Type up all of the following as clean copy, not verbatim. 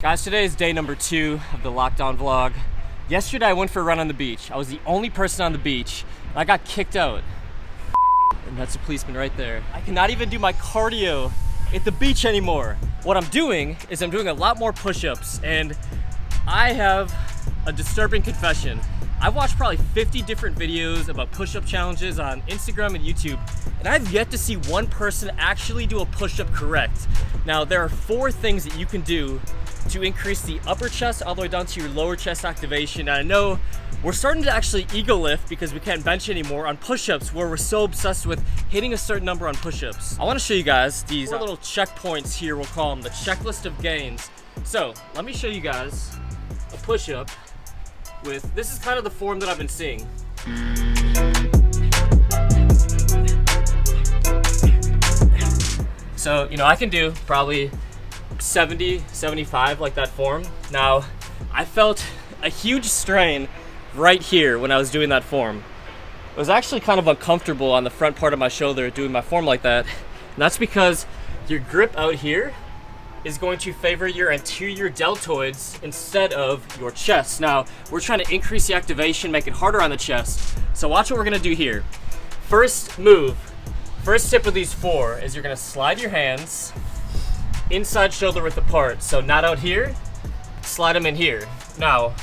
Guys, today is day number 2 of the lockdown vlog. Yesterday I went for a run on the beach. I was the only person on the beach, and I got kicked out. And that's a policeman right there. I cannot even do my cardio at the beach anymore. What I'm doing is I'm doing a lot more push-ups, and I have a disturbing confession. I've watched probably 50 different videos about push-up challenges on Instagram and YouTube, and I've yet to see one person actually do a push-up correct. Now, there are 4 things that you can do to increase the upper chest all the way down to your lower chest activation. And I know we're starting to actually ego lift because we can't bench anymore on push-ups, where we're so obsessed with hitting a certain number on push-ups. I want to show you guys these 4 little checkpoints here. We'll call them the checklist of gains. So let me show you guys a push-up with, this is kind of the form that I've been seeing. So, you know, I can do probably 70, 75 like that form. Now, I felt a huge strain right here when I was doing that form. It was actually kind of uncomfortable on the front part of my shoulder doing my form like that. And that's because your grip out here is going to favor your anterior deltoids instead of your chest. Now, we're trying to increase the activation, make it harder on the chest. So watch what we're gonna do here. First tip of these 4 is you're gonna slide your hands inside shoulder width apart. So not out here, slide them in here. Now,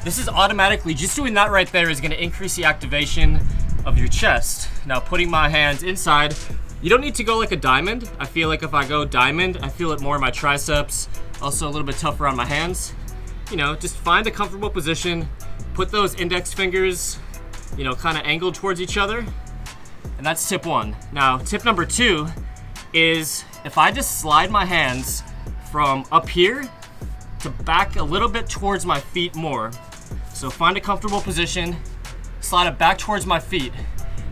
this is automatically, just doing that right there is gonna increase the activation of your chest. Now, putting my hands inside, you don't need to go like a diamond. I feel like if I go diamond, I feel it more in my triceps, also a little bit tougher on my hands. You know, just find a comfortable position, put those index fingers, you know, kind of angled towards each other. And that's tip 1. Now, tip number 2 is if I just slide my hands from up here to back a little bit towards my feet more. So find a comfortable position, slide it back towards my feet.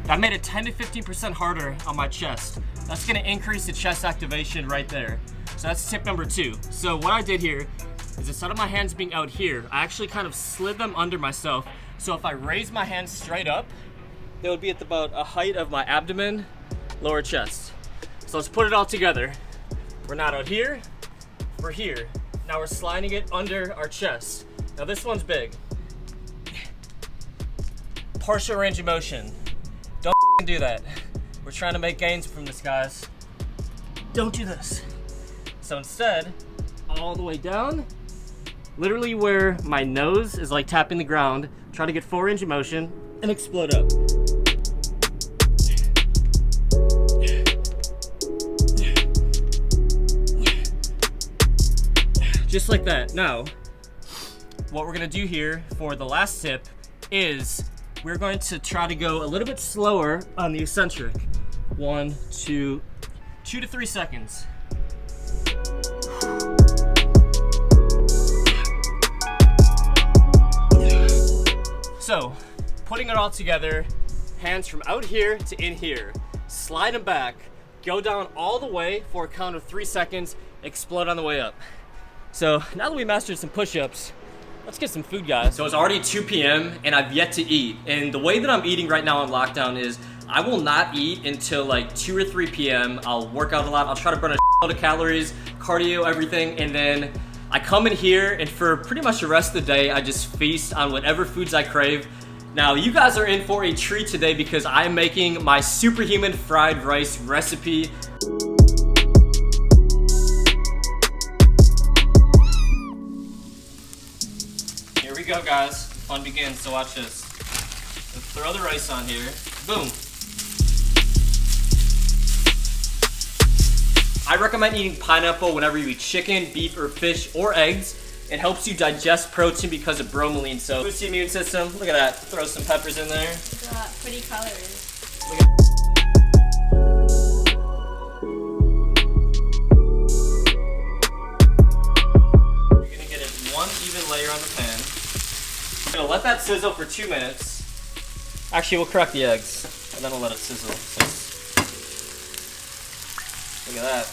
That made it 10 to 15% harder on my chest. That's gonna increase the chest activation right there. So that's tip number 2. So what I did here is instead of my hands being out here, I actually kind of slid them under myself. So if I raise my hands straight up, they would be at about a height of my abdomen, lower chest. So let's put it all together. We're not out here, we're here. Now we're sliding it under our chest. Now this one's big. Partial range of motion. Don't do that. We're trying to make gains from this, guys. Don't do this. So instead, all the way down, literally where my nose is like tapping the ground, try to get 4 range of motion and explode up. Just like that. Now, what we're gonna do here for the last tip is we're going to try to go a little bit slower on the eccentric. 2 to 3 seconds. So, putting it all together, hands from out here to in here, slide them back, go down all the way for a count of 3 seconds, explode on the way up. So now that we mastered some push-ups, let's get some food, guys. So it's already 2 p.m. and I've yet to eat. And the way that I'm eating right now on lockdown is I will not eat until like 2 or 3 p.m. I'll work out a lot. I'll try to burn a lot of calories, cardio, everything. And then I come in here and for pretty much the rest of the day, I just feast on whatever foods I crave. Now, you guys are in for a treat today because I'm making my Superhuman fried rice recipe. Here we go, guys. Fun begins, so watch this. Let's throw the rice on here. Boom. I recommend eating pineapple whenever you eat chicken, beef, or fish, or eggs. It helps you digest protein because of bromelain, so boosts the immune system. Look at that. Throw some peppers in there. Pretty colors. Look at You're gonna get it one even layer on the pan. I'm gonna let that sizzle for 2 minutes. Actually, we'll crack the eggs, and then we'll let it sizzle. Look at that.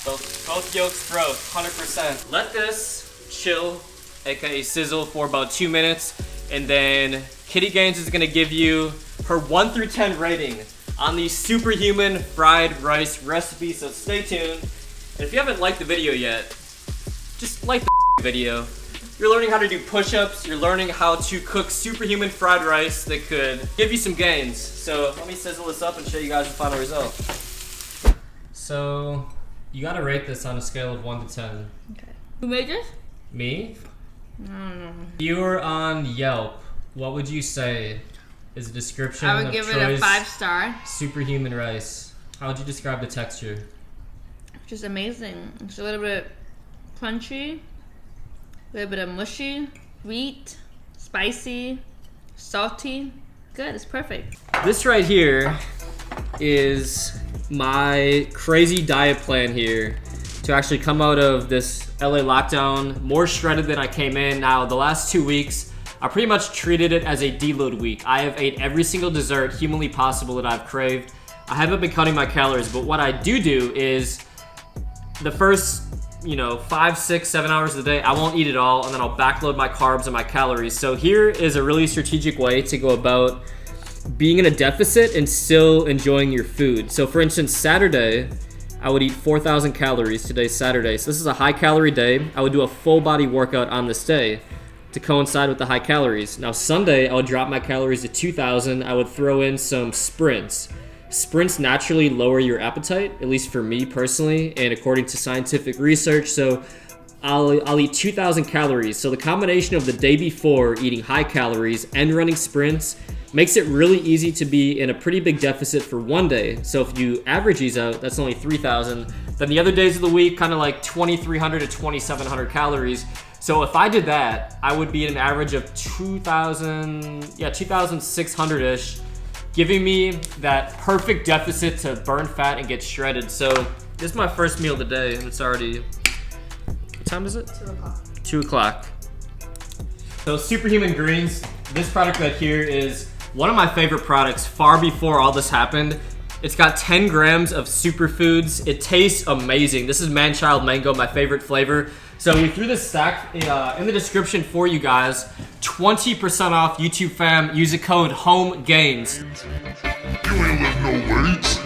Both yolks broke, 100%. Let this chill, aka sizzle, for about 2 minutes, and then Kitty Gaines is gonna give you her 1 through 10 rating on the Superhuman fried rice recipe, so stay tuned. And if you haven't liked the video yet, just like the video. You're learning how to do push-ups, you're learning how to cook superhuman fried rice that could give you some gains. So let me sizzle this up and show you guys the final result. So you gotta rate this on a scale of 1 to 10. Okay. Who made this? Me? I don't know. If you were on Yelp, what would you say is the description I would of give it a 5-star. superhuman rice? How would you describe the texture? Just amazing. It's a little bit crunchy, a little bit of mushy, sweet, spicy, salty. Good, it's perfect. This right here is my crazy diet plan here to actually come out of this LA lockdown more shredded than I came in. Now, the last 2 weeks, I pretty much treated it as a deload week. I have ate every single dessert humanly possible that I've craved. I haven't been counting my calories, but what I do is the first 5, 6, 7 hours of the day, I won't eat it all, and then I'll backload my carbs and my calories. So here is a really strategic way to go about being in a deficit and still enjoying your food. So for instance, Saturday, I would eat 4,000 calories. Today's Saturday, so this is a high calorie day. I would do a full body workout on this day to coincide with the high calories. Now Sunday, I would drop my calories to 2,000. I would throw in some sprints. Sprints naturally lower your appetite, at least for me personally, and according to scientific research. So I'll eat 2,000 calories. So the combination of the day before eating high calories and running sprints makes it really easy to be in a pretty big deficit for one day. So if you average these out, that's only 3,000. Then the other days of the week, kind of like 2,300 to 2,700 calories. So if I did that, I would be at an average of 2,600-ish, giving me that perfect deficit to burn fat and get shredded. So this is my first meal of the day, and it's already, what time is it? 2 o'clock. 2 o'clock. So Superhuman Greens, this product right here is one of my favorite products far before all this happened. It's got 10 grams of superfoods. It tastes amazing. This is man-child mango, my favorite flavor. So we threw this stack in the description for you guys. 20% off, YouTube fam. Use the code HOMEGAINS. You ain't lift no weights.